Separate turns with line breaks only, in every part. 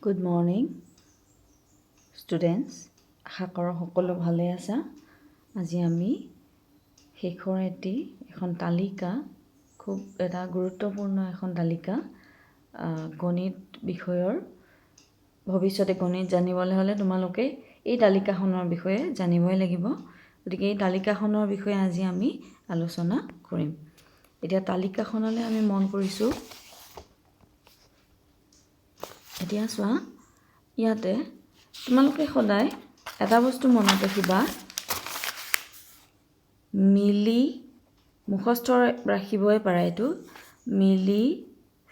Good morning, students. আশা কৰোঁ সকলো ভালে আছা। আজি আমি শেষৰ এখন তালিকা, খুব এটা গুৰুত্বপূৰ্ণ এখন তালিকা, গণিত বিষয়ৰ। ভৱিষ্যতে গণিত জানিবলৈ হ'লে তোমালোকে এই তালিকাখনৰ বিষয়ে জানিবই লাগিব। গতিকে এই তালিকাখনৰ বিষয়ে আজি আমি আলোচনা কৰিম। এতিয়া তালিকাখনলৈ আমি মন কৰিছোঁ। এতিয়া চোৱা, ইয়াতে তোমালোকে সদায় এটা বস্তু মনত ৰাখিবা, মিলি মুখস্থ ৰাখিবই পাৰা, এইটো মিলি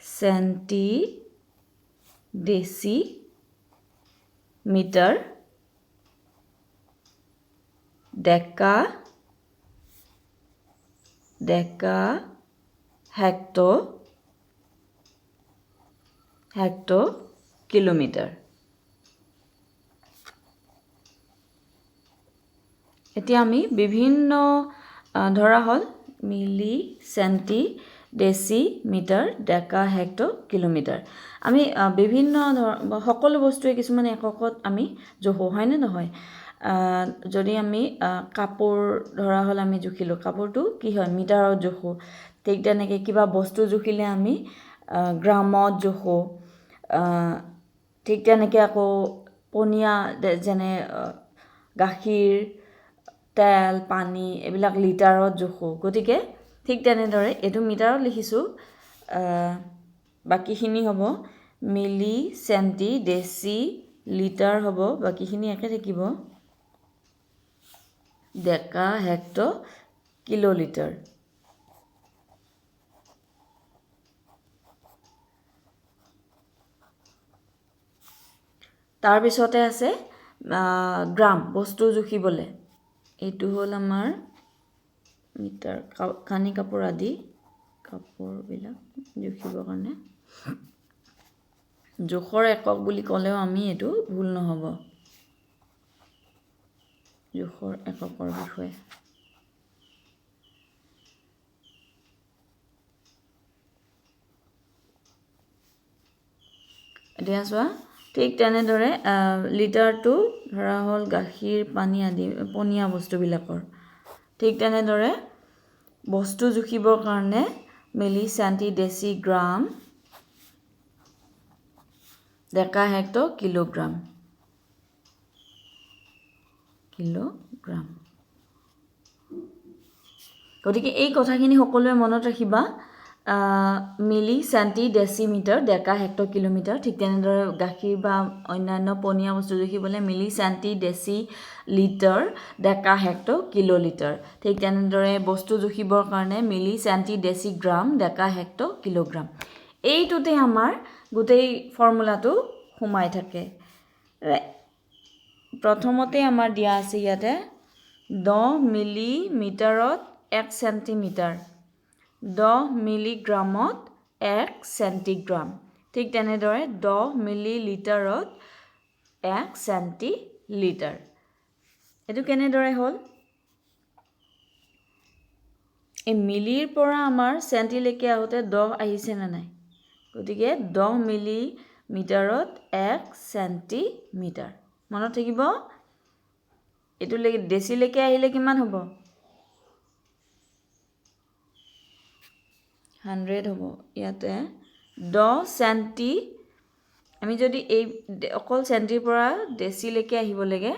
চেণ্টি ডেচি মিটাৰ ডেকা হেক্টো কিলোমিটাৰ। এতিয়া আমি বিভিন্ন ধৰা হ'ল মিলি চেণ্টি ডেচি মিটাৰ ডেকা হেক্টো কিলোমিটাৰ। আমি বিভিন্ন সকলো বস্তুৱে কিছুমান এককত আমি জোখোঁ, হয়নে নহয়? যদি আমি কাপোৰ ধৰা হ'ল, আমি জুখিলোঁ, কাপোৰটো কি হয়, মিটাৰত জোখোঁ। ঠিক তেনেকৈ কিবা বস্তু জুখিলে আমি গ্ৰামত জোখোঁ। ঠিক তেনেকৈ আকৌ পনীয়া, যেনে গাখীৰ, তেল, পানী, এইবিলাক লিটাৰত জোখোঁ। গতিকে ঠিক তেনেদৰে এইটো মিটাৰত লিখিছোঁ, বাকীখিনি হ'ব মিলি চেণ্টি ডেচি লিটাৰ হ'ব, বাকীখিনি একে থাকিব ডেকা হেক্টো কিলোলিটাৰ। তাৰপিছতে আছে গ্ৰাম, বস্তু জুখিবলৈ। এইটো হ'ল আমাৰ মিটাৰ, কানি কাপোৰ আদি কাপোৰবিলাক জুখিবৰ কাৰণে জোখৰ একক বুলি ক'লেও আমি এইটো ভুল নহ'ব, জোখৰ এককৰ বিষয়ে। এতিয়া চোৱা, ঠিক তেনেদৰে লিটাৰটো ধৰা হ'ল গাখীৰ, পানী আদি পনীয়া বস্তুবিলাকৰ। ঠিক তেনেদৰে বস্তু জুখিবৰ কাৰণে মিলি চেণ্টি ডেচি গ্ৰাম ডেকা হেক্টো কিলোগ্ৰাম। গতিকে এই কথাখিনি সকলোৱে মনত ৰাখিবা, মিলি চেণ্টি ডেচি মিটাৰ ডেকা হেক্টো কিলোমিটাৰ। ঠিক তেনেদৰে গাখীৰ বা অন্যান্য পনীয়া বস্তু জুখিবলৈ মিলি চেণ্টি ডেচি লিটাৰ ডেকা হেক্টো কিলোলিটাৰ। ঠিক তেনেদৰে বস্তু জুখিবৰ কাৰণে মিলি চেণ্টি ডেচি গ্ৰাম ডেকা হেক্টো কিলোগ্ৰাম। এইটোতে আমাৰ গোটেই ফৰ্মুলাটো সোমাই থাকে। প্ৰথমতে আমাৰ দিয়া আছে ইয়াতে 10 মিলিমিটাৰত 1 চেণ্টিমিটাৰ, 10 মিলিগ্ৰামত 1 চেণ্টিগ্ৰাম। ঠিক তেনেদৰে 10 মিলিলিটাৰত 1 চেণ্টিলিটাৰ। এইটো কেনেদৰে হ'ল? এই মিলিৰ পৰা আমাৰ চেণ্টিলৈকে আহোঁতে 10 আহিছেনে নাই? গতিকে 10 মিলিমিটাৰত 1 চেণ্টিমিটাৰ। মনত থাকিব, এইটোলৈকে ডেচিলৈকে আহিলে কিমান হ'ব? 100 হ'ব। ইয়াতে 10 চেণ্টি, আমি যদি এই অকল চেণ্টিৰ পৰা ডেচিলৈকে আহিব লাগে,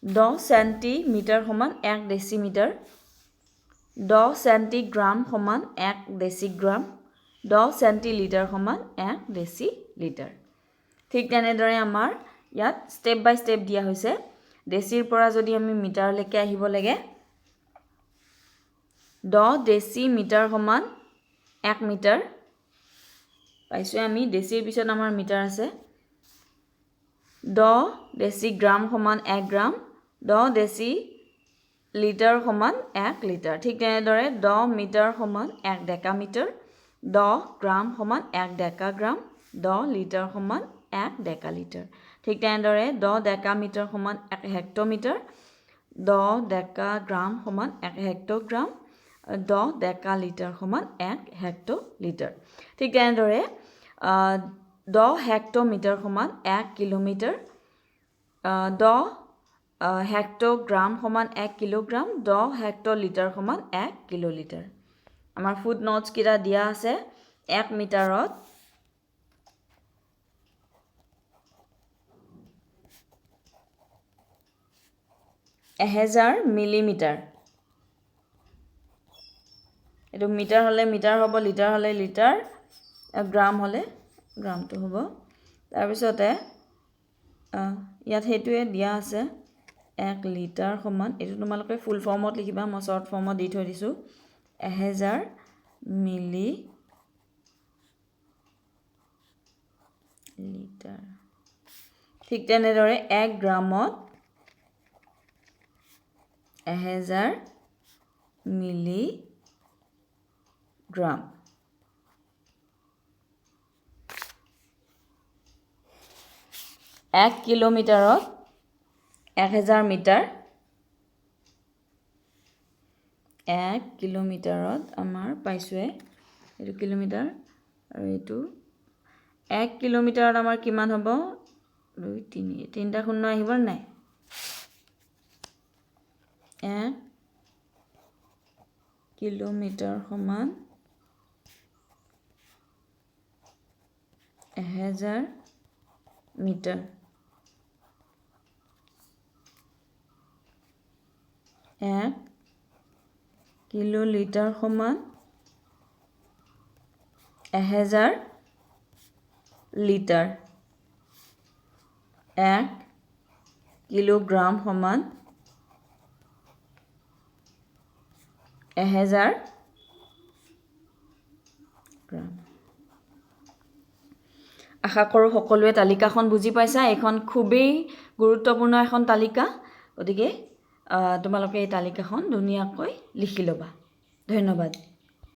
10 চেণ্টিমিটাৰ সমান 1 ডেচিমিটাৰ, 10 চেণ্টিগ্ৰাম সমান 1 ডেচিগ্ৰাম, 10 চেণ্টিলিটাৰ সমান 1 ডেচিলিটাৰ। ঠিক তেনেদৰে আমাৰ ইয়াত ষ্টেপ বাই ষ্টেপ দিয়া হৈছে। ডেচিৰ পৰা যদি আমি মিটাৰলৈকে আহিব লাগে, 10 ডেচিমিটাৰ সমান 1 মিটাৰ। পাইছোঁ আমি, ডেচিৰ পিছত আমাৰ মিটাৰ আছে। 10 ডেচিগ্ৰাম সমান 1 গ্ৰাম, 10 ডেচিলিটাৰ সমান 1 লিটাৰ। ঠিক তেনেদৰে 10 মিটাৰ সমান 1 ডেকামিটাৰ, 10 গ্ৰাম সমান 1 ডেকাগ্ৰাম, 10 লিটাৰ সমান 1 ডেকালিটাৰ। ঠিক তেনেদৰে 10 ডেকামিটাৰ সমান 1 হেক্টমিটাৰ, 10 ডেকাগ্ৰাম সমান 1 হেক্টগ্ৰাম, 10 ডেকালিটাৰ সমান 1 হেক্টলিটাৰ। ঠিক তেনেদৰে 10 হেক্ট'মিটাৰ সমান 1 কিলোমিটাৰ, 10 হেক্ট'গ্ৰাম সমান 1 কিলোগ্ৰাম, 10 হেক্ট'লিটাৰ সমান 1 কিলোলিটাৰ। আমাৰ ফুট নোটছকেইটা দিয়া আছে। 1 মিটাৰত 1000 মিলিমিটাৰ। এইটো মিটাৰ হ'লে মিটাৰ হ'ব, লিটাৰ হ'লে লিটাৰ, গ্ৰাম হ'লে গ্ৰামটো হ'ব। তাৰপিছতে ইয়াত সেইটোৱে দিয়া আছে 1 লিটাৰ সমান, এইটো তোমালোকে ফুল ফৰ্মত লিখিবা, মই শ্বৰ্ট ফৰ্মত দি থৈ দিছোঁ, 1000 মিলি লিটাৰ। ঠিক তেনেদৰে 1 গ্ৰামত 1000 মিলি গ্ৰাম। এক কিলোমিটাৰত 1000 মিটাৰ। 1 কিলোমিটাৰত আমাৰ পাইছোঁৱে, এইটো কিলোমিটাৰ আৰু এইটো 1 কিলোমিটাৰত আমাৰ কিমান হ'ব? 2 3 তিনিটা শূন্য আহিব নাই? 1 কিলোমিটাৰ সমান 1000 মিটাৰ। 1 কিলোলিটাৰ সমান 1000 লিটাৰ। 1 কিলোগ্ৰাম সমান 1000 গ্ৰাম। আশা কৰোঁ সকলোৱে তালিকাখন বুজি পাইছা। এইখন খুবেই গুৰুত্বপূৰ্ণ এখন তালিকা, গতিকে তোমালোকে এই তালিকাখন ধুনীয়াকৈ লিখি ল'বা। ধন্যবাদ।